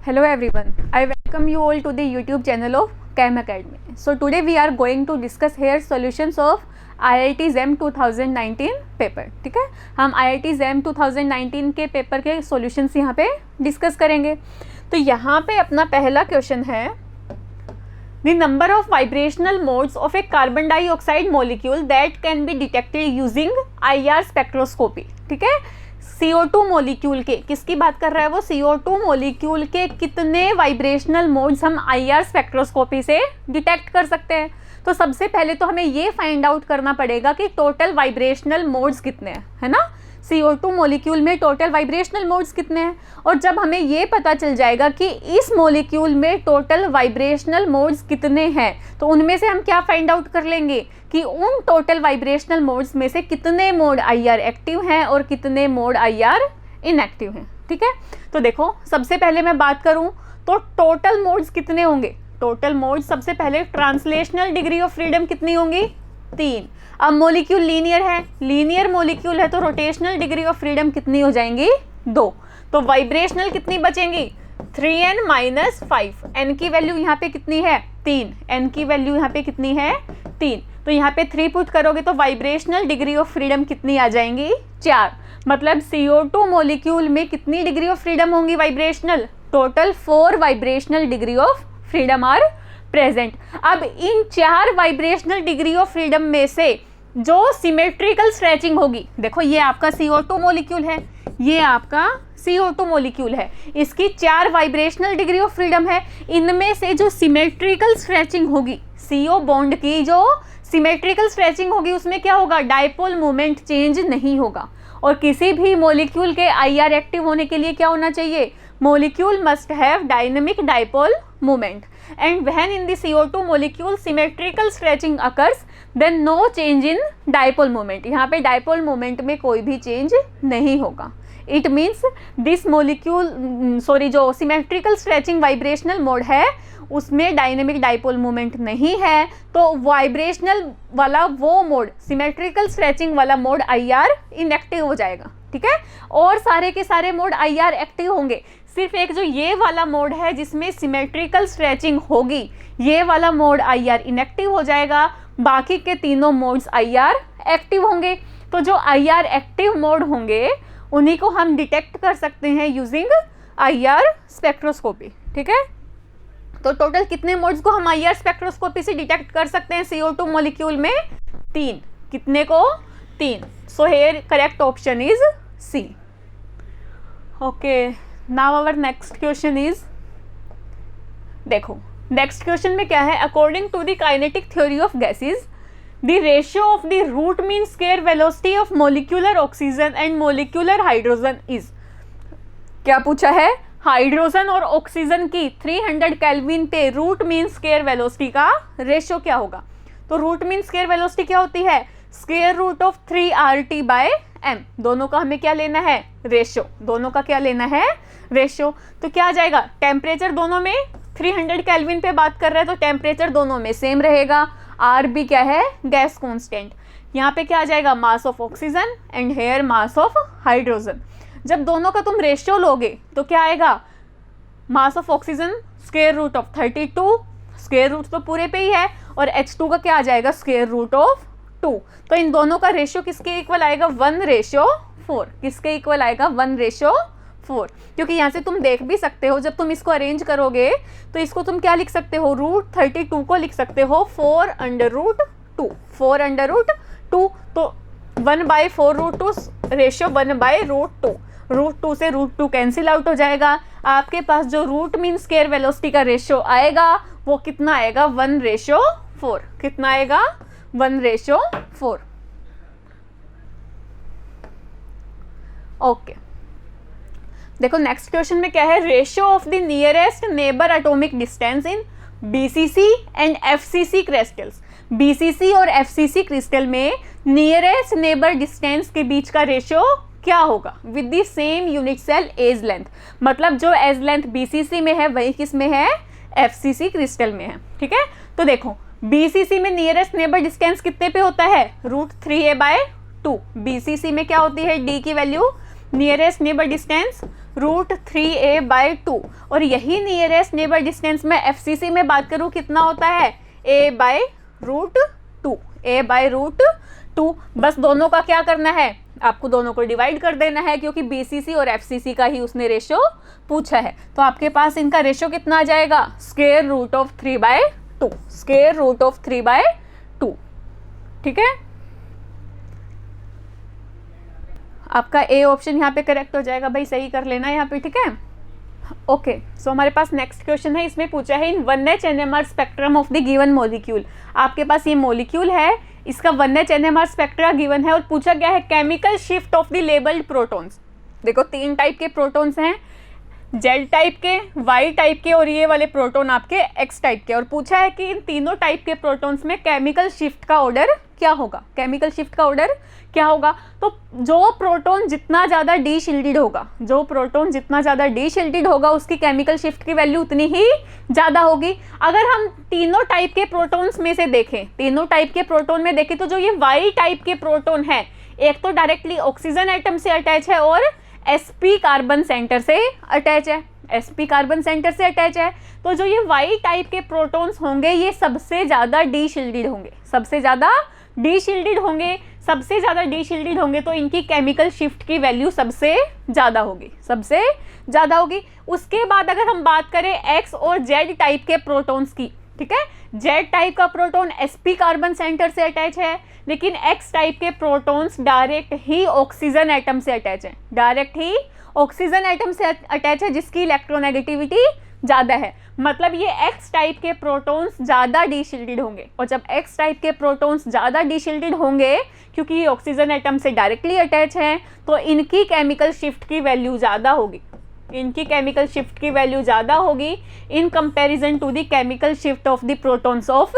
Hello everyone, I welcome you all to the YouTube channel of Chem Academy. So today we are going to discuss here solutions of IIT JAM 2019 paper. ठीक है, हम IIT JAM 2019 के paper के solutions यहाँ पे discuss करेंगे. तो यहाँ पे अपना पहला क्वेश्चन है, the number of vibrational modes of a carbon dioxide molecule that can be detected using IR spectroscopy. ठीक है, CO2 मोलिक्यूल के, किसकी बात कर रहा है वो, CO2 मोलिक्यूल के कितने वाइब्रेशनल मोड्स हम IR स्पेक्ट्रोस्कोपी से डिटेक्ट कर सकते हैं. तो सबसे पहले तो हमें ये फाइंड आउट करना पड़ेगा कि टोटल वाइब्रेशनल मोड्स कितने हैं, है ना. CO2 मोलिक्यूल में टोटल वाइब्रेशनल मोड्स कितने हैं, और जब हमें ये पता चल जाएगा कि इस मोलिक्यूल में टोटल वाइब्रेशनल मोड्स कितने हैं, तो उनमें से हम क्या फाइंड आउट कर लेंगे कि उन टोटल वाइब्रेशनल मोड्स में से कितने मोड IR एक्टिव हैं और कितने मोड IR इनएक्टिव हैं. ठीक है, तो देखो सबसे पहले मैं बात करूं तो टोटल मोड्स कितने होंगे. टोटल मोड्स सबसे पहले ट्रांसलेशनल डिग्री ऑफ फ्रीडम कितनी होंगी, 3. अब मोलिक्यूल लीनियर है, लीनियर मोलिक्यूल है, तो रोटेशनल डिग्री ऑफ फ्रीडम कितनी हो जाएंगी, 2. तो वाइब्रेशनल कितनी बचेंगी, 3n माइनस 5. n की वैल्यू यहाँ पे कितनी है, 3. n की वैल्यू यहाँ पे कितनी है, 3. तो यहाँ पे 3 पुट करोगे तो वाइब्रेशनल डिग्री ऑफ फ्रीडम कितनी आ जाएंगी, 4. मतलब CO2 मोलिक्यूल में कितनी डिग्री ऑफ फ्रीडम होंगी vibrational, total 4 vibrational degree of freedom are present. अब इन 4 वाइब्रेशनल डिग्री ऑफ फ्रीडम में से जो सिमेट्रिकल स्ट्रेचिंग होगी, देखो ये आपका CO2 मोलिक्यूल है, ये आपका CO2 मोलिक्यूल है, इसकी 4 वाइब्रेशनल डिग्री ऑफ फ्रीडम है. इनमें से जो सिमेट्रिकल स्ट्रेचिंग होगी, CO बॉन्ड की जो सिमेट्रिकल स्ट्रेचिंग होगी, उसमें क्या होगा, डायपोल मोमेंट चेंज नहीं होगा. और किसी भी मोलिक्यूल के IR एक्टिव होने के लिए क्या होना चाहिए, molecule must have dynamic dipole moment. And when in the CO2 molecule symmetrical stretching occurs, then no change in dipole moment. यहाँ पे dipole moment में कोई भी change नहीं होगा. It means this molecule, जो symmetrical stretching vibrational mode है, उसमें डायनेमिक डाइपोल मोमेंट नहीं है, तो वाइब्रेशनल वाला वो मोड, सिमेट्रिकल स्ट्रेचिंग वाला मोड IR इनएक्टिव हो जाएगा. ठीक है, और सारे के सारे मोड IR एक्टिव होंगे. सिर्फ एक जो ये वाला मोड है जिसमें सिमेट्रिकल स्ट्रेचिंग होगी, ये वाला मोड IR इनएक्टिव हो जाएगा. बाकी के तीनों मोड्स IR एक्टिव होंगे. तो जो IR एक्टिव मोड होंगे उन्हीं को हम डिटेक्ट कर सकते हैं यूजिंग IR स्पेक्ट्रोस्कोपी. ठीक है, तो टोटल कितने मोड्स को हम IR स्पेक्ट्रोस्कोपी से डिटेक्ट कर सकते हैं CO2 मॉलिक्यूल में, 3. कितने को, 3. So here correct option is C. Okay, now our next question is, देखो नेक्स्ट क्वेश्चन में क्या है, according to the kinetic theory of gases the ratio of the root mean square velocity of molecular oxygen and molecular hydrogen is. क्या पूछा है, hydrogen और oxygen की 300 kelvin पे रूट मीन स्क्वायर वेलोसिटी का रेशियो क्या होगा. तो रूट मीन स्क्वायर वेलोसिटी क्या होती है, स्क्वायर रूट ऑफ 3RT/m. दोनों का हमें क्या लेना है, रेशियो. दोनों का क्या लेना है, रेशियो. तो क्या आ जाएगा, टेम्परेचर दोनों में 300 केल्विन पे बात कर रहे हैं, तो टेम्परेचर दोनों में सेम रहेगा. R भी क्या है, गैस कांस्टेंट. यहाँ पे क्या आ जाएगा, mass of oxygen and here mass of hydrogen. जब दोनों का तुम रेशियो लोगे तो क्या आएगा, mass of oxygen square root of 32, square root तो पूरे पे ही है, और H2 का क्या आ जाएगा, स्क्वायर रूट ऑफ 2. तो इन दोनों का रेशियो किसके इक्वल आएगा, 1:4. किसके इक्वल आएगा, 1:4. क्योंकि यहाँ से तुम देख भी सकते हो, जब तुम इसको अरेंज करोगे तो इसको तुम क्या लिख सकते हो, √32 को लिख सकते हो 4√2. 4√2, तो 1/4√2 रेशियो 1/√2. √2 से √2 कैंसिल आउट हो जाएगा. आपके पास जो रूट मीन स्क्वायर वेलोसिटी का रेशियो आएगा वो कितना आएगा, 1:4. कितना आएगा, 1:4. ओके, देखो नेक्स्ट क्वेश्चन में क्या है, ratio of the nearest neighbour atomic distance in BCC and FCC crystals. BCC और FCC क्रिस्टल में नियरेस्ट नेबर डिस्टेंस के बीच का रेशियो क्या होगा, with the same unit cell edge length. मतलब जो एज लेंथ BCC में है वही किस में है, FCC क्रिस्टल में है. ठीक है, तो देखो BCC में नियरेस्ट नेबर डिस्टेंस कितने पे होता है, √3a/2. BCC में क्या होती है, D की value, nearest neighbour distance √3a/2 और यही नियरेस्ट नेबर डिस्टेंस में FCC में बात करूँ कितना होता है a/√2, a/√2। बस दोनों का क्या करना है, आपको दोनों को डिवाइड कर देना है क्योंकि BCC और FCC का ही उसने रेशो पूछा है। तो आपके पास इनका रेशो कितना आ जाएगा, √3/2, √3/2। ठीक है, आपका ए ऑप्शन यहाँ पे करेक्ट हो जाएगा भाई, सही कर लेना यहाँ पे। ठीक है, ओके। सो हमारे पास नेक्स्ट क्वेश्चन है, इसमें पूछा है इन 1H NMR spectrum of the given molecule. आपके पास ये मॉलिक्यूल है, इसका 1H NMR स्पेक्ट्रा गिवन है और पूछा गया है chemical shift of the labelled protons. देखो 3 टाइप के प्रोटॉन्स हैं, Z टाइप के, Y टाइप के और ये वाले प्रोटॉन आपके X टाइप के, और पूछा है कि इन तीनों टाइप के प्रोटॉन्स में केमिकल शिफ्ट का ऑर्डर क्या होगा, केमिकल शिफ्ट का ऑर्डर क्या होगा। तो जो प्रोटॉन जितना ज़्यादा डीशिल्डेड होगा, जो प्रोटॉन जितना ज़्यादा डीशिल्डेड होगा उसकी केमिकल शिफ्ट की वैल्यू उतनी ही ज़्यादा होगी। अगर हम तीनों टाइप के प्रोटॉन्स में से देखें, तीनों टाइप के प्रोटॉन में देखें तो जो ये Y टाइप के प्रोटॉन है, एक तो डायरेक्टली ऑक्सीजन एटम से अटैच है और sp कार्बन सेंटर से अटैच है, sp कार्बन सेंटर से अटैच है। तो जो ये Y टाइप के प्रोटॉन्स होंगे ये सबसे ज़्यादा डीशिल्डेड होंगे, सबसे ज़्यादा डीशिल्डेड होंगे, सबसे ज़्यादा डीशिल्डेड होंगे, तो इनकी केमिकल शिफ्ट की वैल्यू सबसे ज़्यादा होगी, सबसे ज़्यादा होगी। उसके बाद अगर हम बात करें X और Z टाइप के प्रोटॉन्स की, ठीक है, Z टाइप का प्रोटॉन sp कार्बन सेंटर से अटैच है, लेकिन X टाइप के प्रोटॉन्स डायरेक्ट ही ऑक्सीजन एटम से अटैच है, डायरेक्ट ही ऑक्सीजन एटम से अटैच है जिसकी इलेक्ट्रोनेगेटिविटी ज़्यादा है। मतलब ये X टाइप के प्रोटॉन्स ज़्यादा डीशिल्डेड होंगे, और जब X टाइप के प्रोटॉन्स ज़्यादा डीशिल्डेड होंगे क्योंकि ये ऑक्सीजन एटम से डायरेक्टली अटैच हैं, तो इनकी केमिकल शिफ्ट की वैल्यू ज़्यादा होगी, इनकी केमिकल शिफ्ट की वैल्यू ज़्यादा होगी in comparison to the chemical shift of the protons of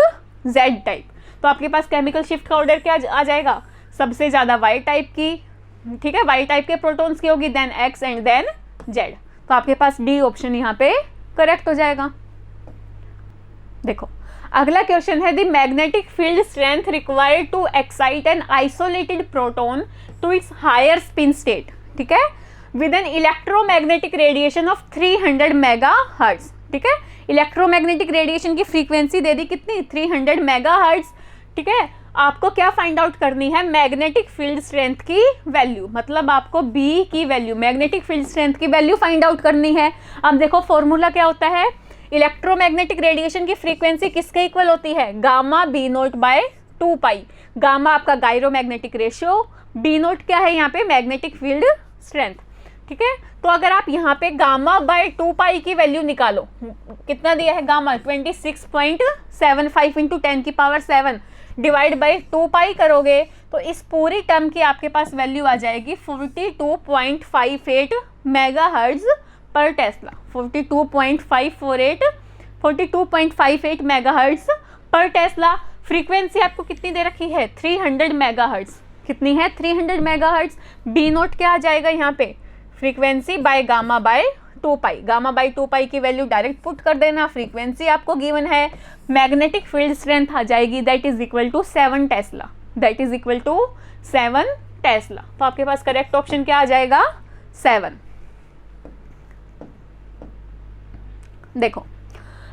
Z type. तो आपके पास केमिकल शिफ्ट का ऑर्डर क्या आ जाएगा, सबसे ज़्यादा Y टाइप की, ठीक है, Y टाइप के प्रोटॉन्स की होगी, then X and then Z। तो आपके पास डी ऑप्शन यहाँ पे करेक्ट हो जाएगा। देखो अगला क्वेश्चन है the magnetic field strength required to excite an isolated proton to its higher spin state, ठीक है, with an electromagnetic radiation of 300 megahertz. ठीक है, इलेक्ट्रोमैग्नेटिक रेडिएशन की फ्रीक्वेंसी दे दी कितनी, 300 मेगाहर्ट्ज। ठीक है, आपको क्या फाइंड आउट करनी है, मैग्नेटिक फील्ड स्ट्रेंथ की वैल्यू, मतलब आपको B की वैल्यू, मैग्नेटिक फील्ड स्ट्रेंथ की वैल्यू फाइंड आउट करनी है। अब देखो फॉर्मूला क्या होता है, इलेक्ट्रोमैग्नेटिक रेडिएशन की फ्रीक्वेंसी किसके इक्वल होती है, गामा B0/2π। गामा आपका गायरोमैग्नेटिक रेशियो, B0 क्या है यहाँ पे, मैग्नेटिक फील्ड स्ट्रेंथ। ठीक है, तो अगर आप यहाँ पे गामा/2π की वैल्यू निकालो, कितना दिया है गामा, 26.75 × 10⁻7 डिवाइड बाई 2π करोगे तो इस पूरी टर्म की आपके पास वैल्यू आ जाएगी 42.58 मेगाहर्ट्ज पर टेस्ला, 42.58 मेगाहर्ट्ज पर टेस्ला। फ्रीक्वेंसी आपको कितनी दे रखी है, 300 मेगाहर्ट्ज। कितनी है, 300 मेगाहर्ट्ज। B0 क्या आ जाएगा यहाँ पे, फ्रीक्वेंसी बाय गामा/2π। गामा/2π की वैल्यू डायरेक्ट पुट कर देना, फ्रीक्वेंसी आपको गिवन है, मैग्नेटिक फील्ड स्ट्रेंथ आ जाएगी that is equal to 7 tesla, that is equal to 7 tesla. तो आपके पास करेक्ट ऑप्शन क्या आ जाएगा, 7। देखो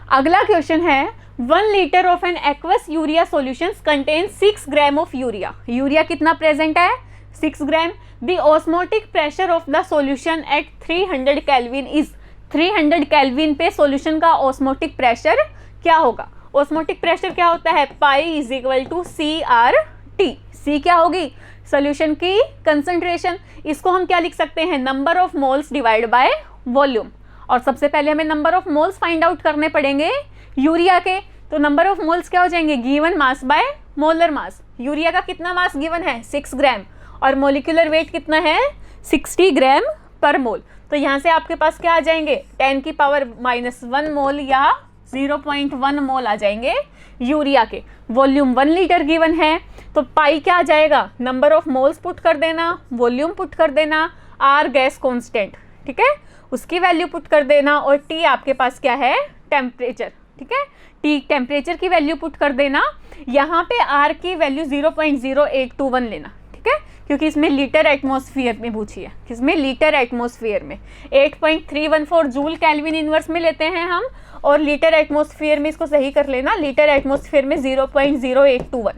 अगला क्वेश्चन है 1 litre of an aqueous urea solution contain 6 gram of urea. Urea कितना प्रेजेंट है, 6 ग्राम। The osmotic pressure of the solution at 300 Kelvin is, 300 Kelvin पे सॉल्यूशन का ऑस्मोटिक प्रेशर क्या होगा। ऑस्मोटिक प्रेशर क्या होता है, pi is equal to CRT। C क्या होगी, सॉल्यूशन की कंसंट्रेशन। इसको हम क्या लिख सकते हैं, number of moles divide by volume. और सबसे पहले हमें number of moles find out करने पड़ेंगे यूरिया के। तो नंबर ऑफ मोल्स क्या हो जाएंगे, given mass by molar mass. Urea का कितना मास गिवन है, 6 ग्राम, और मोलिकुलर वेट कितना है, 60 ग्राम पर मोल। तो यहाँ से आपके पास क्या आ जाएंगे, 10⁻⁻1 मोल या 0.1 मोल आ जाएंगे यूरिया के। वॉल्यूम 1 लीटर गिवन है, तो पाई क्या आ जाएगा, नंबर ऑफ मोल्स पुट कर देना, वॉल्यूम पुट कर देना, आर गैस कॉन्स्टेंट, ठीक है, उसकी वैल्यू पुट कर देना, और टी आपके पास क्या है, टेम्परेचर। ठीक है, टी टेम्परेचर की वैल्यू पुट कर देना। यहाँ पे आर की वैल्यू 0.0821 लेना। ठीक है, क्योंकि इसमें लीटर एटमॉस्फेयर में पूछी है, किसमें, लीटर एटमॉस्फेयर में। 8.314 जूल केल्विन इनवर्स में लेते हैं हम, और लीटर एटमॉस्फेयर में इसको सही कर लेना, लीटर एटमॉस्फेयर में 0.0821,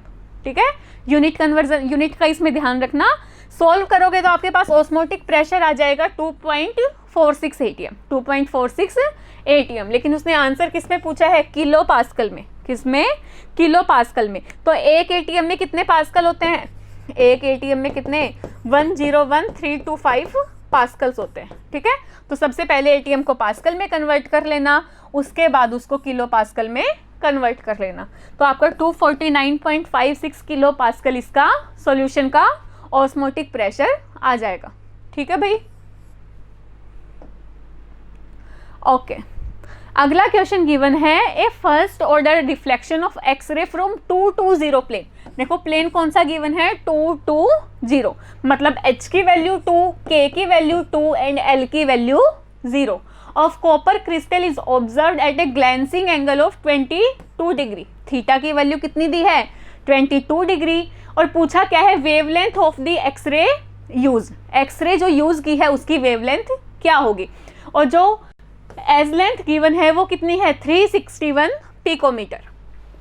ठीक है। यूनिट कन्वर्जन, यूनिट का इसमें ध्यान रखना। सॉल्व करोगे तो आपके पास ऑस्मोटिक प्रेशर आ जाएगा 2.46 एटीएम, 2.46 एटीएम। लेकिन उसने आंसर किस में पूछा है, किलो पास्कल में, किसमें, किलो पास्कल में। तो एक एटीएम में कितने पास्कल होते हैं, एक एटीएम में कितने, 101325 पास्कल्स होते हैं, ठीक है। तो सबसे पहले एटीएम को पास्कल में कन्वर्ट कर लेना, उसके बाद उसको किलो पास्कल में कन्वर्ट कर लेना। तो आपका 249.56 किलो पास्कल इसका सॉल्यूशन का ऑस्मोटिक प्रेशर आ जाएगा, ठीक है भाई। ओके, अगला क्वेश्चन गिवन है, a first order reflection of X-ray from 220 plane. देखो प्लेन कौन सा गिवन है, 220, मतलब H की वैल्यू 2, K की वैल्यू 2 एंड L की वैल्यू 0 of copper crystal is observed at a glancing angle of 22 degree. Theta की वैल्यू कितनी दी है, 22 डिग्री। और पूछा क्या है, wavelength of the X ray use, X ray जो यूज की है उसकी वेवलेंथ क्या होगी। और जो एज लेंथ गिवन है वो कितनी है, 361 पिकोमीटर।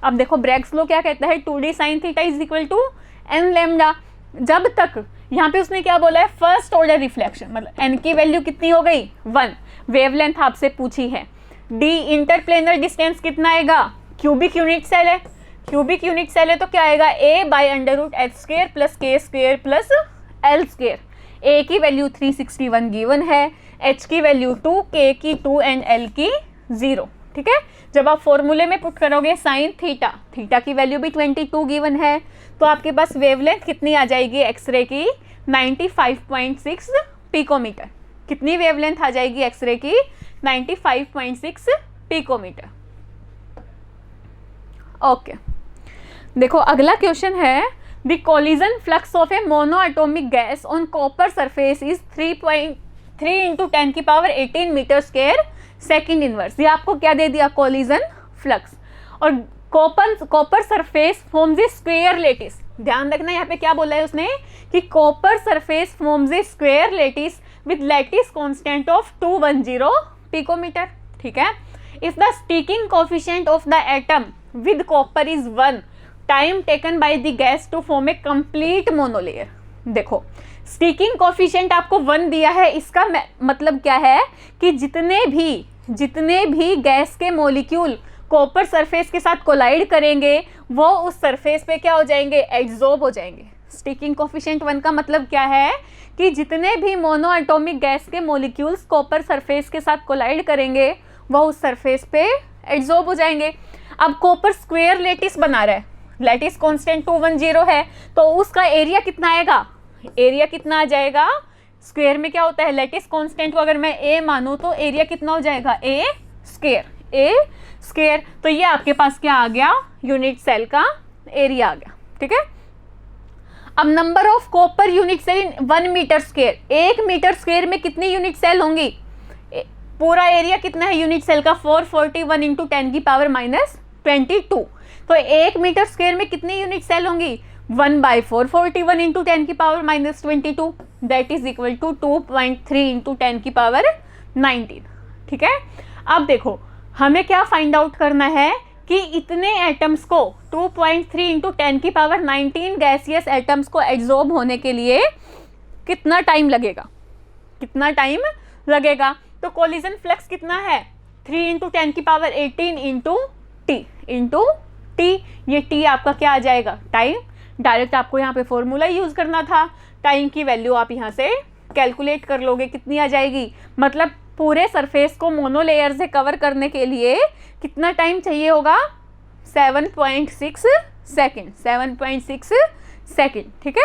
अब देखो ब्रैग्स लॉ क्या कहता है, 2d sin theta is equal to n lambda. जब तक यहाँ पे उसने क्या बोला है, फर्स्ट ऑर्डर रिफ्लेक्शन, मतलब n की वैल्यू कितनी हो गई, 1। वेवलेंथ आपसे पूछी है। d इंटरप्लेनर डिस्टेंस कितना आएगा, क्यूबिक यूनिट सेल है, क्यूबिक यूनिट सेल है तो क्या आएगा, a by √h² plus k² plus l²। a की वैल्यू 361 गिवन है, h की वैल्यू 2, k की 2 एंड l की 0, ठीक है। जब आप फॉर्मूले में पुट करोगे साइन थीटा, थीटा की वैल्यू भी 22 गिवन है, तो आपके पास वेवलेंथ कितनी आ जाएगी एक्सरे की, 95.6 पिकोमीटर। कितनी वेवलेंथ आ जाएगी एक्सरे की, 95.6 पिकोमीटर। ओके, देखो अगला क्वेश्चन है, the collision flux of a monoatomic gas on copper surface is 3.3 into 10 की power 18 metre square second inverse. ये आपको क्या दे दिया, कोलिजन फ्लक्स। और copper surface forms a square lattice. ध्यान रखना यहाँ पे क्या बोला है उसने, कि copper surface forms a square lattice with lattice constant of 210 picometre, ठीक है। If the sticking coefficient of the atom with copper is 1, time taken by the gas to form a complete monolayer. देखो sticking coefficient आपको 1 दिया है, इसका मतलब क्या है कि जितने भी गैस के मॉलिक्यूल कॉपर सरफेस के साथ कोलाइड करेंगे वो उस सरफेस पे क्या हो जाएंगे, एड्सॉर्ब हो जाएंगे। स्टिकिंग कोफिशिएंट 1 का मतलब क्या है कि जितने भी मोनो एटॉमिक गैस के मॉलिक्यूल्स कॉपर सरफेस के साथ कोलाइड करेंगे वो उस सरफेस पे एड्सॉर्ब हो जाएंगे। अब कॉपर स्क्वायर लेटिस बना रहा है, लैटिस कांस्टेंट 210 है, तो उसका एरिया कितना आएगा, एरिया कितना आ जाएगा, स्क्वायर में क्या होता है, लैटिस कांस्टेंट को अगर मैं a मानूं तो एरिया कितना हो जाएगा, a स्क्वायर। तो ये आपके पास क्या आ गया, यूनिट सेल का एरिया आ गया, ठीक है। अब number of copper unit cell in 1 metre square, 1 metre square में कितनी यूनिट सेल होंगी, पूरा एरिया कितना है यूनिट सेल का, 441 इंटू 10 की पावर -22। तो 1 मीटर स्क्वायर में कितनी यूनिट सेल होंगी, 1/441 इंटू 10 की पावर -22, that is equal to 2.3 into 10 की पावर 19, ठीक है। अब देखो हमें क्या फाइंड आउट करना है कि इतने एटम्स को 2.3 इंटू 10 की पावर 19 गैसियस एटम्स को एड्सॉर्ब होने के लिए कितना टाइम लगेगा, कितना टाइम लगेगा। तो कोलिजन फ्लक्स कितना है, 3 इंटू 10 की पावर 18 इंटू टी, ये टी आपका क्या आ जाएगा, टाइम। डायरेक्ट आपको यहाँ पे फॉर्मूला यूज करना था, टाइम की वैल्यू आप यहाँ से कैलकुलेट कर लोगे, कितनी आ जाएगी, मतलब पूरे सरफेस को मोनोलेयर से कवर करने के लिए कितना टाइम चाहिए होगा, 7.6 सेकेंड, 7.6 सेकेंड, ठीक है।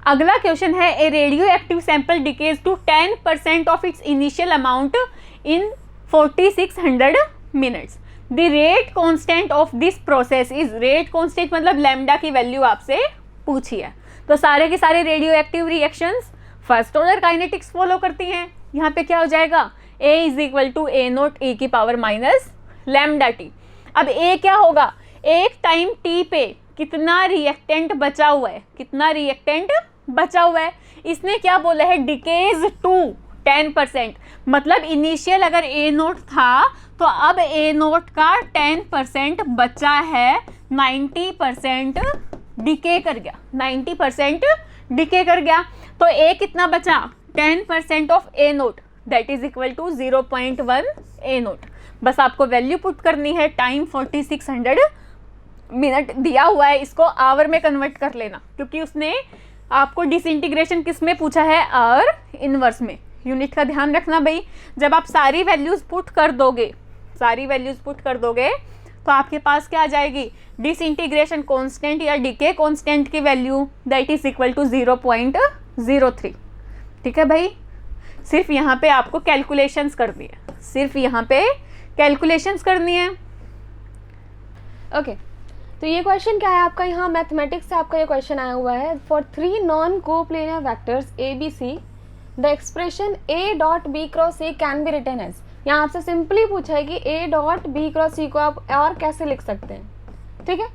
अगला क्वेश्चन है, a radioactive sample decays to 10% of its initial amount in 4600 minutes. The rate constant of this process is, rate constant मतलब लैम्डा की वैल्यू आपसे पूछी है। तो सारे के सारे radioactive reactions first order kinetics follow करती हैं। यहाँ पे क्या हो जाएगा, A is equal to A0 e की पावर माइनस लैम्डा टी। अब A क्या होगा, एक टाइम T पे कितना रिएक्टेंट बचा हुआ है, कितना रिएक्टेंट बचा हुआ है। इसने क्या बोला है, डिकेज टू 10%, मतलब इनिशियल अगर ए नोट था तो अब ए नोट का 10% बचा है, 90% डिके कर गया, 90% डिके कर गया। तो ए कितना बचा, 10% of A naught, that is equal to 0.1 A naught. बस आपको वैल्यू पुट करनी है, टाइम 4600 मिनट दिया हुआ है, इसको आवर में कन्वर्ट कर लेना, क्योंकि उसने आपको डिसइंटीग्रेशन किस में पूछा है, आवर इनवर्स में। यूनिट का ध्यान रखना भाई, जब आप सारी वैल्यूज़ पुट कर दोगे, सारी वैल्यूज़ पुट कर दोगे तो आपके पास क्या आ जाएगी, डिसइंटीग्रेशन कांस्टेंट या डीके कांस्टेंट की value, that is equal to 0.03। ठीक है भाई, सिर्फ यहाँ पे आपको कैलकुलेशंस करनी है, सिर्फ यहाँ पे कैलकुलेशंस करनी है। ओके तो ये क्वेश्चन क्या है आपका, यहाँ मैथमेटिक्स से आपका ये क्वेश्चन आया हुआ है। For 3 non coplanar vectors A B C the expression A dot B cross C can be written as. यहाँ आपसे सिंपली पूछा है कि A dot B cross C को आप और कैसे लिख सकते हैं। ठीक है,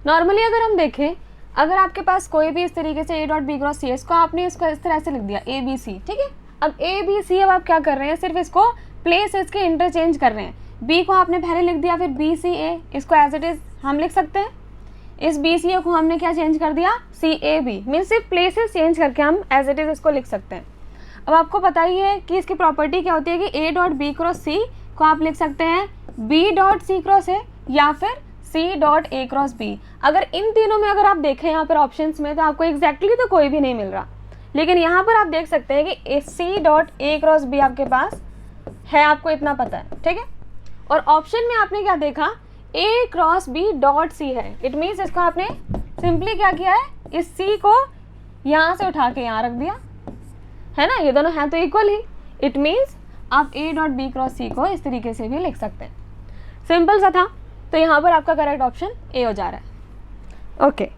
नॉर्मली अगर हम देखें, अगर आपके पास कोई भी इस तरीके से ए डॉट बी क्रॉस सी है, इसको आपने इसको इस तरह से लिख दिया ए बी सी। ठीक है, अब ए बी सी, अब आप क्या कर रहे हैं, सिर्फ इसको प्लेस इसके इंटरचेंज कर रहे हैं। बी को आपने पहले लिख दिया, फिर बी सी ए, इसको एज इट इज हम लिख सकते हैं। इस बी सी ए को हमने क्या चेंज कर दिया, सी ए बी, मीन सिर्फ प्लेसेस चेंज करके हम एज इट इज इसको लिख सकते हैं। अब आपको पता ही है कि इसकी प्रॉपर्टी क्या होती है कि A dot B cross C को आप लिख सकते हैं B dot C cross A या फिर C dot A cross B. अगर इन तीनों में अगर आप देखें यहाँ पर ऑप्शंस में, तो आपको एग्जैक्टली तो कोई भी नहीं मिल रहा, लेकिन यहाँ पर आप देख सकते हैं कि C dot A cross B आपके पास है, आपको इतना पता है। ठीक है, और ऑप्शन में आपने क्या देखा, ए क्रॉस बी डॉट सी है। इट मीन्स इसको आपने सिंपली क्या किया है, इस सी को यहाँ से उठा के यहाँ रख दिया है ना, ये दोनों हैं तो इक्वल ही। इट मीन्स आप ए डॉट बी क्रॉस सी को इस तरीके से भी लिख सकते हैं। सिंपल सा था, तो यहाँ पर आपका करेक्ट ऑप्शन ए हो जा रहा है। Okay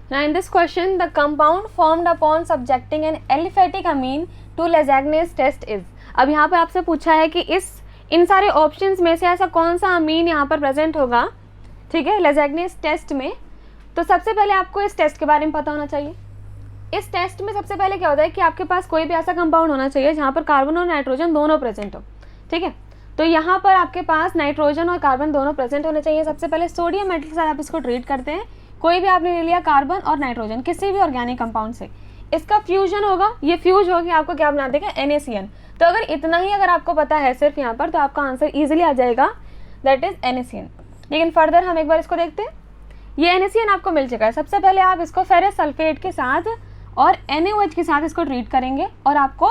Now in this question, the compound formed upon subjecting an aliphatic amine to Lagrange's test is। अब यहाँ पर आपसे पूछा है कि इन सारे ऑप्शंस में से ऐसा कौन सा अमीन यहाँ पर प्रेजेंट होगा, ठीक है, Lagrange's टेस्ट में। तो सबसे पहले आपको इस टेस्ट के बारे में पता होना चाहिए। इस टेस्ट में सबसे पहले क्या होता है कि आपके पास कोई भी ऐसा कंपाउंड होना चाहिए जहाँ पर कार्बन और नाइट्रोजन दोनों प्रेजेंट हो। ठीक है, तो यहाँ पर आपके पास नाइट्रोजन और कार्बन दोनों प्रेजेंट होने चाहिए। सबसे पहले सोडियम मेटल के साथ आप इसको ट्रीट करते हैं। कोई भी आपने ले लिया कार्बन और नाइट्रोजन किसी भी ऑर्गेनिक कंपाउंड से, इसका फ्यूजन होगा, ये फ्यूज होगी, आपको क्या बना देगा, NaCN। तो अगर इतना ही अगर आपको पता है सिर्फ यहाँ पर, तो आपका आंसर ईजिली आ जाएगा, दैट इज NaCN। लेकिन फर्दर हम एक बार इसको देखते हैं। ये NaCN आपको मिल चुका है। सबसे पहले आप इसको फेरस सल्फेट के साथ और NaOH के साथ इसको ट्रीट करेंगे और आपको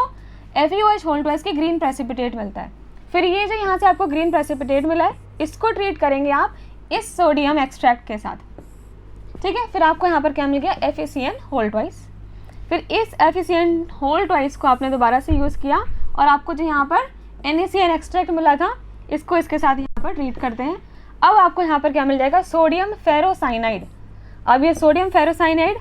FeOH होल ट्वाइस के ग्रीन प्रेसिपिटेट मिलता है। फिर ये जो यहाँ से आपको ग्रीन प्रेसिपिटेट मिला है, इसको ट्रीट करेंगे आप इस सोडियम एक्सट्रैक्ट के साथ। ठीक है, फिर आपको यहाँ पर क्या मिल गया, FeCN होल ट्वाइस। फिर इस FeCN होल ट्वाइस को आपने दोबारा से यूज़ किया और आपको जो यहाँ पर NaCN एक्सट्रैक्ट मिला था, इसको इसके साथ यहाँ पर ट्रीट करते हैं। अब आपको यहाँ पर क्या मिल जाएगा, सोडियम फेरोसाइनाइड। अब ये सोडियम फेरोसाइनाइड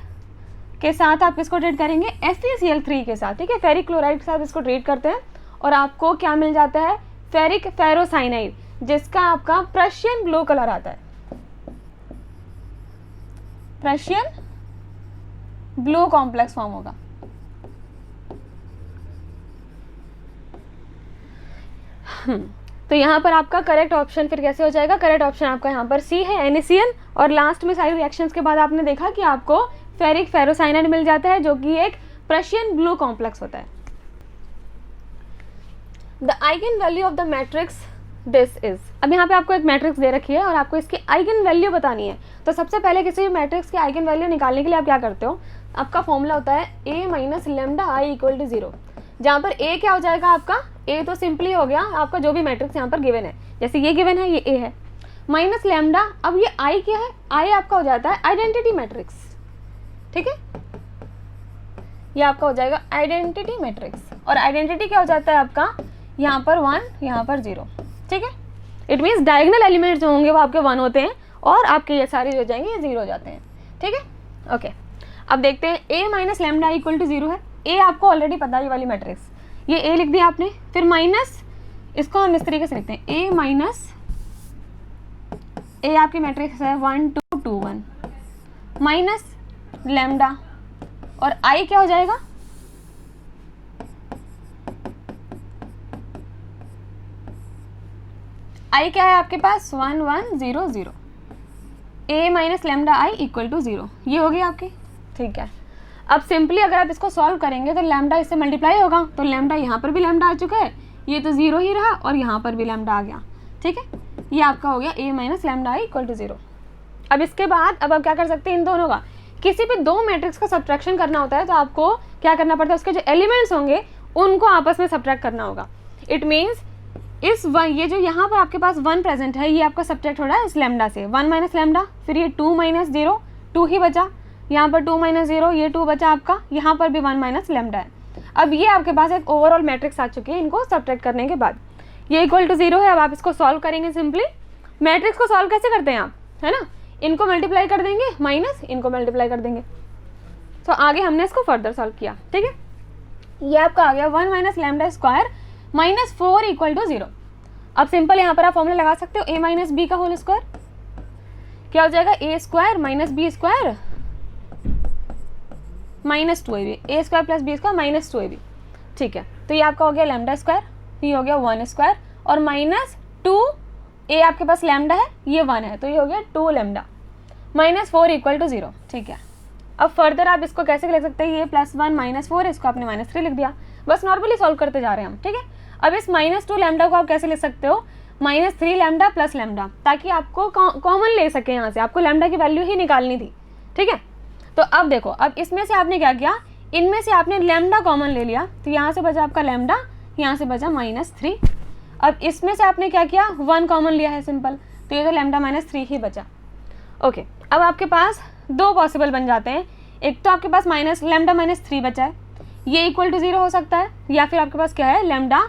के साथ आप किसको ट्रीट करेंगे, FeCl3 के साथ। ठीक है, फेरिक क्लोराइड के साथ इसको ट्रीट करते हैं और आपको क्या मिल जाता है, फेरिक फेरोसाइनाइड, जिसका आपका प्रशियन ब्लू कलर आता है, प्रशियन ब्लू कॉम्प्लेक्स फॉर्म होगा। तो यहाँ पर आपका करेक्ट ऑप्शन फिर कैसे हो जाएगा, करेक्ट ऑप्शन आपका यहाँ पर सी है, NaCN। और लास्ट में सारी रिएक्शंस के बाद आपने देखा कि आपको फेरिक फेरोसाइनाइड मिल जाता है, जो कि एक प्रशियन ब्लू कॉम्प्लेक्स होता है। The eigen value of the matrix this is. अब यहाँ पे आपको एक मैट्रिक्स दे रखी है और आपको इसकी आइगन वैल्यू बतानी है। तो सबसे पहले किसी भी मैट्रिक्स की आइगन वैल्यू निकालने के लिए आप क्या करते हो, आपका फॉर्मूला होता है A minus lambda I equal to 0, जहाँ पर A क्या हो जाएगा आपका, A तो सिंपली हो गया आपका जो भी मैट्रिक्स यहाँ पर गिवन है, जैसे ये गिवन है, ये A है, माइनस लेमडा। अब ये I क्या है, I आपका हो जाता है आइडेंटिटी मैट्रिक्स। ठीक है, ये आपका हो जाएगा आइडेंटिटी मैट्रिक्स, और आइडेंटिटी क्या हो जाता है आपका, यहाँ पर 1, यहाँ पर 0। ठीक है, इट मीन्स डायगोनल एलिमेंट्स जो होंगे वो आपके 1 होते हैं और आपके ये सारे जो जाएंगे ये 0 हो जाते हैं। ठीक है, ओके। अब देखते हैं, A minus lambda equal to 0 है। A आपको ऑलरेडी पता है, ये वाली मैट्रिक्स, ये A लिख दिया आपने, फिर माइनस इसको हम इस तरीके से लिखते हैं, ए माइनस ए आपकी मैट्रिक्स है 1 2 2 1 माइनस लैम्डा, और आई क्या हो जाएगा, आई क्या है आपके पास 1 1 0 0, A minus lambda I equal to 0, ये हो गई आपकी। ठीक है, अब सिंपली अगर आप इसको सॉल्व करेंगे तो लैम्डा इससे मल्टीप्लाई होगा, तो लैम्डा यहाँ पर भी लैम्डा आ चुका है, ये तो 0 ही रहा और यहाँ पर भी लैम्डा आ गया। ठीक है, ये आपका हो गया A minus lambda I equal to 0। अब इसके बाद अब आप क्या कर सकते हैं, इन दोनों का किसी भी दो मैट्रिक्स का सब्ट्रैक्शन करना होता है तो आपको क्या करना पड़ता है, उसके जो एलिमेंट्स होंगे उनको आपस में सब्ट्रैक्ट करना होगा। इट मीन्स ये जो यहाँ पर आपके पास 1 प्रेजेंट है, ये आपका सब्ट्रैक्ट हो रहा है इस लैम्डा से, 1 माइनस लैम्डा, फिर ये 2 माइनस 0, 2 ही बचा, यहाँ पर 2 माइनस 0, ये 2 बचा आपका, यहाँ पर भी 1 माइनस लैम्डा है। अब ये आपके पास एक ओवरऑल मैट्रिक्स आ चुकी है, इनको सब्ट्रैक्ट करने के बाद ये इक्वल टू 0 है। अब आप इसको सॉल्व करेंगे, सिंपली मैट्रिक्स को सॉल्व कैसे करते हैं आप, है ना, इनको मल्टीप्लाई कर देंगे माइनस इनको मल्टीप्लाई कर देंगे। तो आगे हमने इसको फर्दर सॉल्व किया। ठीक है, ये आपका आ गया 1 minus lambda square minus 4 equal to 0। अब सिंपल यहाँ पर आप फॉर्मूला लगा सकते हो, ए माइनस बी का होल स्क्वायर क्या हो जाएगा, A square minus B square minus 2ab, A square plus B square minus 2ab। ठीक है, तो ये आपका हो गया लैम्डा स्क्वायर, ये हो गया 1 स्क्वायर और माइनस 2, ए आपके पास लैम्डा है, ये 1 है, तो ये हो गया 2 लैम्डा माइनस 4 इक्वल टू 0। ठीक है, अब फर्दर आप इसको कैसे लिख सकते हैं, ये +1 माइनस 4, इसको आपने -3 लिख दिया, बस नॉर्मली सॉल्व करते जा रहे हैं हम। ठीक है, अब इस -2 लैम्डा को आप कैसे लिख सकते हो, -3 लैम्डा प्लस लैम्डा, ताकि आपको कॉमन ले सके, यहाँ से आपको लैम्डा की वैल्यू ही निकालनी थी। ठीक है, तो अब देखो, अब इसमें से आपने क्या किया, इनमें से आपने लैम्डा कॉमन ले लिया, तो यहाँ से बचा आपका लैम्डा, यहाँ से बचा -3। अब इसमें से आपने क्या किया, 1 कॉमन लिया है सिंपल, तो ये तो लैम्डा -3 ही बचा। ओके, अब आपके पास दो पॉसिबल बन जाते हैं, एक तो आपके पास लैम्डा -3 बचा है, ये इक्वल टू 0 हो सकता है, या फिर आपके पास क्या है, लैम्डा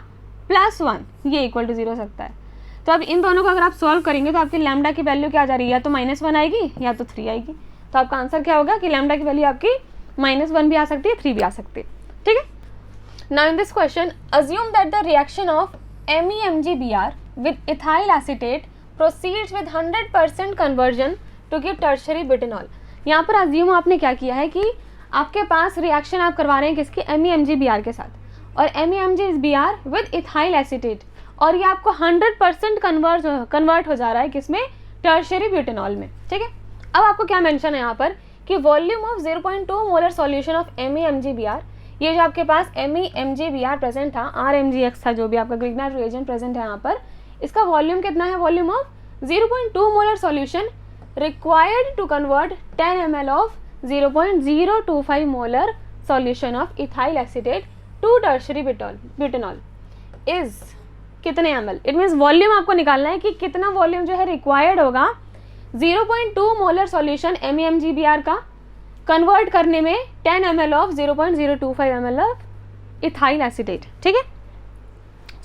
+1, ये इक्वल टू 0 हो सकता है। तो अब इन दोनों को अगर आप सॉल्व करेंगे तो आपकी लैम्डा की वैल्यू क्या आ जा रही है, या तो -1 आएगी या तो 3 आएगी। तो आपका आंसर क्या होगा कि लैम्डा की वैल्यू आपकी -1 भी आ सकती है, 3 भी आ सकती है। ठीक है, now in this question assume that the reaction of MEMGBr with ethyl acetate proceeds with 100% conversion to give tertiary butanol। यहाँ पर अज्यूम आपने क्या किया है कि आपके पास रिएक्शन आप करवा रहे हैं किसकी, MEMGBr के साथ, और MEMGBr with ethyl acetate, और ये आपको 100% कन्वर्ट हो जा रहा है किसमें, टर्शियरी ब्यूटेनॉल में। ठीक है, अब आपको क्या मेंशन है यहाँ पर कि volume of 0.2 molar solution of MEMGBr, ये जो आपके पास MEMGBr प्रेजेंट था, RMGX था जो भी आपका ग्रिग्नाइट रिएजेंट प्रेजेंट है यहाँ पर, इसका वॉल्यूम कितना है, volume of 0.2 molar solution required to convert 10 ml of 0.025 molar solution of ethyl acetate to tertiary butanol is कितने ml। इट मीन्स वॉल्यूम आपको निकालना है कि कितना वॉल्यूम जो है रिक्वायर्ड होगा 0.2 मोलर सॉल्यूशन MEMGBr का कन्वर्ट करने में 10 ml of 0.025 ml of ethyl acetate. ठीक है,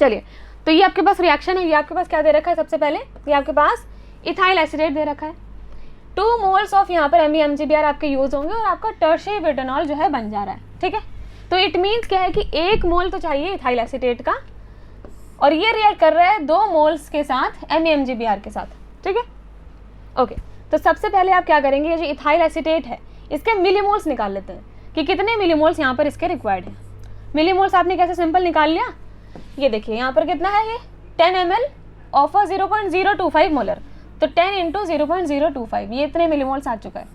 चलिए, तो ये आपके पास रिएक्शन है, ये आपके पास क्या दे रखा है, सबसे पहले ये आपके पास इथाइल एसिटेट दे रखा है, 2 मोल्स ऑफ यहाँ पर MEMGBr आपके यूज होंगे और आपका टर्शियरी ब्यूटेनॉल जो है बन जा रहा है। ठीक है, तो इट मीन्स क्या है कि 1 मोल तो चाहिए इथाइल एसिटेट का, और ये रिएक्ट कर रहा है 2 मोल्स के साथ MEMGBr के साथ। ठीक है, ओके, तो सबसे पहले आप क्या करेंगे, ये जो इथाइल एसिटेट है इसके मिलीमोल्स निकाल लेते हैं कि कितने मिलीमोल्स यहाँ पर इसके रिक्वायर्ड हैं। मिलीमोल्स आपने कैसे सिंपल निकाल लिया, ये देखिए यहाँ पर कितना है, ये 10 ml ऑफ 0.025 मोलर, तो 10 इंटू 0.025, ये इतने मिलीमोल्स आ चुका है।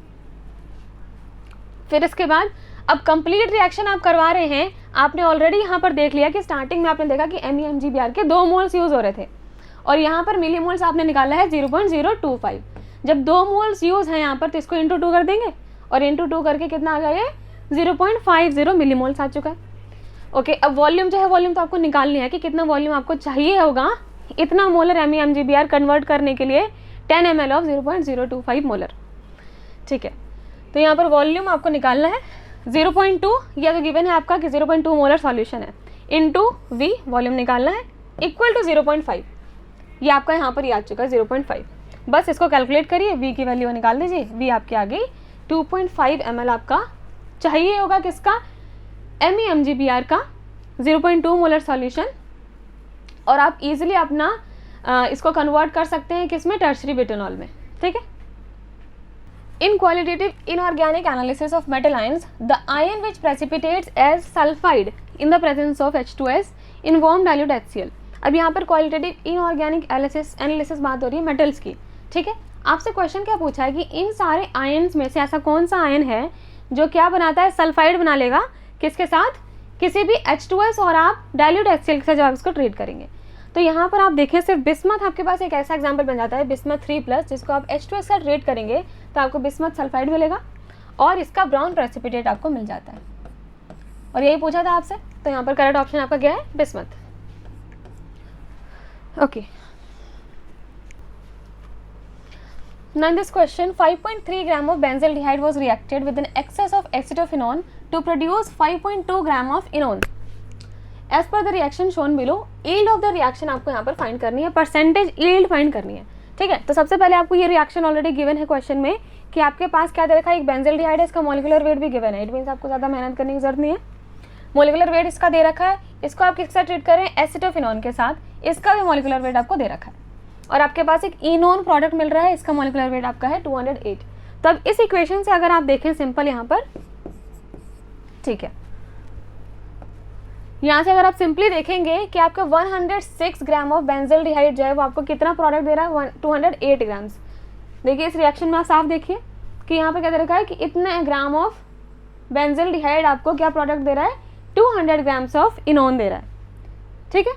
फिर इसके बाद अब कंप्लीट रिएक्शन आप करवा रहे हैं, आपने ऑलरेडी यहाँ पर देख लिया कि स्टार्टिंग में आपने देखा कि MEMGBr के 2 मोल्स यूज हो रहे थे, और यहाँ पर मिलीमोल्स आपने निकाला है 0.025। जब 2 मोल्स यूज हैं यहाँ पर तो इसको इंटू 2 कर देंगे, और इंटू 2 करके कितना आ गया, ये 0.50 मिलीमोल्स आ चुका है। ओके, अब वॉल्यूम जो है, वॉल्यूम तो आपको निकालनी है कि कितना वॉल्यूम आपको चाहिए होगा इतना मोलर MEMGBr कन्वर्ट करने के लिए 10 ml ऑफ 0.025 मोलर। ठीक है, तो यहाँ पर वॉल्यूम आपको निकालना है 0.2, या तो गिवन है आपका कि 0.2 मोलर सॉल्यूशन है, इंटू V वॉल्यूम निकालना है, इक्वल टू 0.5, ये आपका यहाँ पर ये आ चुका है 0.5। बस इसको कैलकुलेट करिए, V की वैल्यू निकाल दीजिए, V आपके आ गई 2.5 ml आपका चाहिए होगा किसका, MEMGBr का 0.2 मोलर सॉल्यूशन और आप इजीली अपना इसको कन्वर्ट कर सकते हैं किसमें, टर्शरी ब्यूटेनॉल में, ठीक है। In qualitative inorganic analysis of metal ions, the ion which precipitates as sulphide in the presence of H2S in warm dilute HCl। अब यहाँ पर क्वालिटेटिव इनऑर्गेनिक एनालिसिस बात हो रही है मेटल्स की, ठीक है। आपसे क्वेश्चन क्या पूछा है कि इन सारे आयन्स में से ऐसा कौन सा आयन है जो क्या बनाता है, सल्फाइड बना लेगा, किसके साथ, किसी भी H2S और आप डाइल्यूट HCl के साथ जब आप इसको ट्रीट करेंगे। तो यहाँ पर आप देखें सिर्फ बिस्मथ आपके पास एक ऐसा एग्जाम्पल बन जाता है, बिस्मथ 3+, जिसको आप H2S का ट्रीट करेंगे तो आपको बिस्मथ सल्फाइड मिलेगा और इसका ब्राउन प्रेसिपिटेट आपको मिल जाता है। और यही पूछा था आपसे, तो यहाँ पर करेक्ट ऑप्शन आपका क्या है, bismuth. Okay, now in this question 5.3 gram of benzaldehyde was reacted with an excess of acetophenone to produce 5.2 gram of enone. As per the reaction shown below, yield of the reaction आपको यहाँ पर find करनी है, percentage yield find करनी है, ठीक है। तो सबसे पहले आपको ये रिएक्शन ऑलरेडी गिवन है क्वेश्चन में कि आपके पास क्या दे रखा है, एक बेंजल्डिहाइड है, इसका मॉलिक्यूलर वेट भी गिवन है, इट मीन्स आपको ज़्यादा मेहनत करने की जरूरत नहीं है। मॉलिक्यूलर वेट इसका दे रखा है, इसको आप किसके साथ ट्रीट करें, एसिटोफिनॉन के साथ, इसका भी मॉलिक्यूलर वेट आपको दे रखा है और आपके पास एक इनोन प्रोडक्ट मिल रहा है, इसका मॉलिक्यूलर वेट आपका है 208। तो अब इस इक्वेशन से अगर आप देखें सिंपल यहाँ पर, ठीक है, यहाँ से अगर आप सिंपली देखेंगे कि आपका 106 ग्राम ऑफ बेंजल्डिहाइड जो है वो आपको कितना प्रोडक्ट दे रहा है, 208 ग्राम्स। देखिए इस रिएक्शन में आप साफ देखिए कि यहाँ पर क्या दे रखा है कि इतने ग्राम ऑफ बेंजल्डिहाइड आपको क्या प्रोडक्ट दे रहा है, 200 ग्राम्स ऑफ इनोन दे रहा है, ठीक है।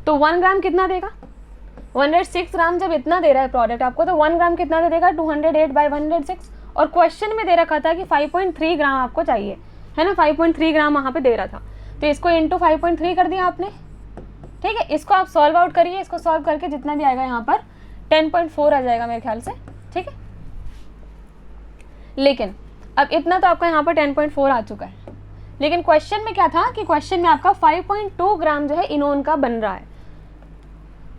तो 1 ग्राम कितना देगा, 106 ग्राम जब इतना दे रहा है प्रोडक्ट आपको, तो 1 ग्राम कितना दे देगा, 208/106। और क्वेश्चन में दे रखा था कि 5.3 ग्राम आपको चाहिए, है ना, 5.3 ग्राम वहाँ पे दे रहा था, तो इसको इंटू 5.3 कर दिया आपने, ठीक है। इसको आप सॉल्व आउट करिए, इसको सॉल्व करके जितना भी आएगा यहाँ पर 10.4 आ जाएगा मेरे ख्याल से, ठीक है। लेकिन अब इतना तो आपका यहाँ पर 10.4 आ चुका है, लेकिन क्वेश्चन में क्या था कि क्वेश्चन में आपका 5.2 ग्राम जो है इनोन का बन रहा है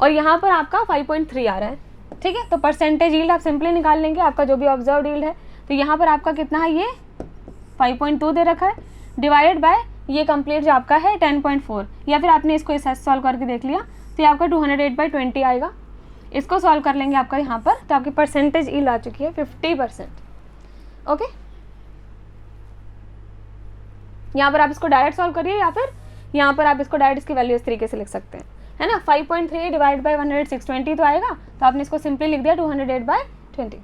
और यहाँ पर आपका 5.3 आ रहा है, ठीक है। तो परसेंटेज यील्ड आप सिंपली निकाल लेंगे, आपका जो भी ऑब्जर्व यील्ड है, तो यहाँ पर आपका कितना है, ये 5.2 दे रखा है, डिवाइडेड बाय ये कंप्लीट जो आपका है 10.4, या फिर आपने इसको इस सॉल्व करके देख लिया तो ये आपका 208/20 आएगा। इसको सॉल्व कर लेंगे आपका यहाँ पर, तो आपकी परसेंटेज यील्ड आ चुकी है 50%। ओके, यहाँ पर आप इसको डायरेक्ट सॉल्व करिए या फिर यहाँ पर आप इसको डायरेक्ट इसकी वैल्यू इस तरीके से लिख सकते हैं, है ना। 5.3 डिवाइड बाय 10620 तो आएगा, तो आपने इसको सिंपली लिख दिया 208/20।